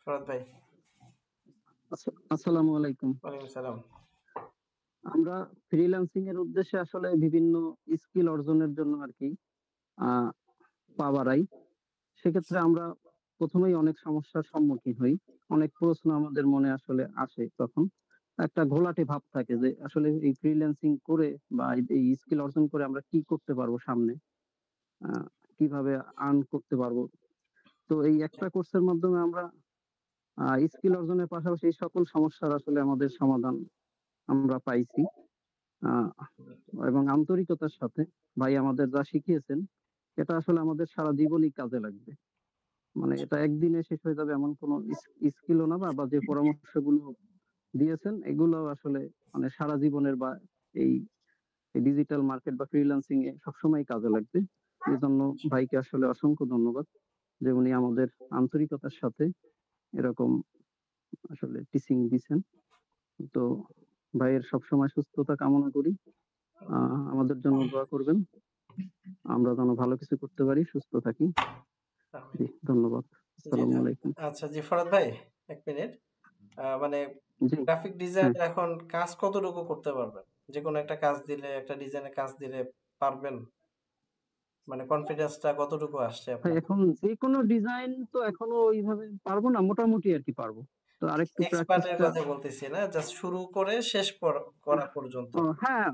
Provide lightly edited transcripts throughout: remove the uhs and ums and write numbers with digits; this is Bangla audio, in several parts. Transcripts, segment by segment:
ফরহাদ ভাই। আসসালামু আলাইকুম। ওয়ালাইকুম সালাম। আমরা ফ্রিল্যান্সিং এর উদ্দেশ্যে আসলে বিভিন্ন স্কিল অর্জনের জন্য আরকি আ পা বাড়াই। সেক্ষেত্রে আমরা ১ম এই অনেক সমস্যার সম্মুখীন হই। অনেক প্রশ্ন আমাদের মনে আসলে আসে তখন। একটা ঘোলাটে ভাব থাকে যে আসলে এই ফ্রিল্যান্সিং করে বা এই স্কিল অর্জন করে আমরা কি করতে পারবো সামনে? আ কিভাবে আর্ন করতে পারবো? তো এই একটা কোর্সের মাধ্যমে আমরা স্কিল অর্জনের পাশাপাশি এই সকল সমস্যার আসলে আমাদের সমাধান আমরা পাইছি। আ এবং আন্তরিকতার সাথে ভাই আমাদের যা শিখিয়েছেন, এটা আসলে আমাদের সারা জীবনই কাজে লাগবে। মানে এটা একদিনে শেষ হয়ে যাবে এমন কোন স্কিলও না বা যে পরামর্শগুলো দিয়েছেন এগুলো আসলে মানে সারা জীবনের বা এই ডিজিটাল মার্কেট বা ফ্রিল্যান্সিং এ সবসময়ই কাজে লাগবে। এজন্য ভাইকে আসলে অসংখ্য ধন্যবাদ যে উনি আমাদের আন্তরিকতার সাথে এরকম আসলে টিচিং দিছেন। তো ভাইয়ের সবসময় সুস্থতা কামনা করি। আ আমাদের জন্য দোয়া করবেন। আমরা যেন ভালো কিছু করতে পারি, সুস্থ থাকি। আমিন। জি, ধন্যবাদ। জি, আসসালামু আলাইকুম। আচ্ছা জি ফরহাদ ভাই, ১ মিনিট। মানে জি, গ্রাফিক হ্যাঁ। ডিজাইনার এখন কাজ কতটুকু করতে পারবেন? যেকোনো একটা কাজ দিলে, একটা ডিজাইনের কাজ দিলে পারবেন? মানে কনফিডেন্সটা কতটুকু আসছে ভাই আপনার? এখন যেকোনো ডিজাইন তো এখনো ওইভাবে পারব না। মোটামুটি আরকি পারব। তো আরেকটু এক্সপার্টের প্র্যাকটিসটা কথা বলতেছি না, জাস্ট শুরু করে শেষ করা পর্যন্ত। হ্যাঁ,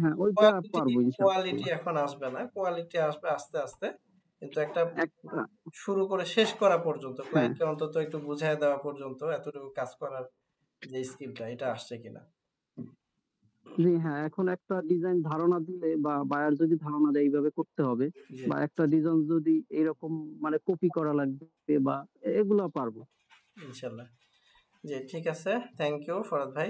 হ্যাঁ, ওইটা কোয়ালিটি পারবো কোয়ালিটি ইনশাআল্লাহ। এখন আসবে না। কোয়ালিটি আসবে আস্তে, আস্তে। কিন্তু একটা একটা শুরু করে শেষ করা পর্যন্ত, হ্যাঁ, ক্লায়েন্টকে অন্তত একটু বুঝায় দেওয়া পর্যন্ত এতটুকু কাজ করার যে স্কিলটা, এটা আসছে কিনা? জি হ্যাঁ, এখন একটা ডিজাইন ধারণা দিলে বা বায়ার যদি ধারণা দেয় এইভাবে করতে হবে জি, বা একটা ডিজাইন যদি এরকম মানে কপি করা লাগবে বা এগুলা পারবো। ইনশাআল্লাহ। জি, ঠিক আছে। থ্যাংক ইউ ফরহাদ ভাই।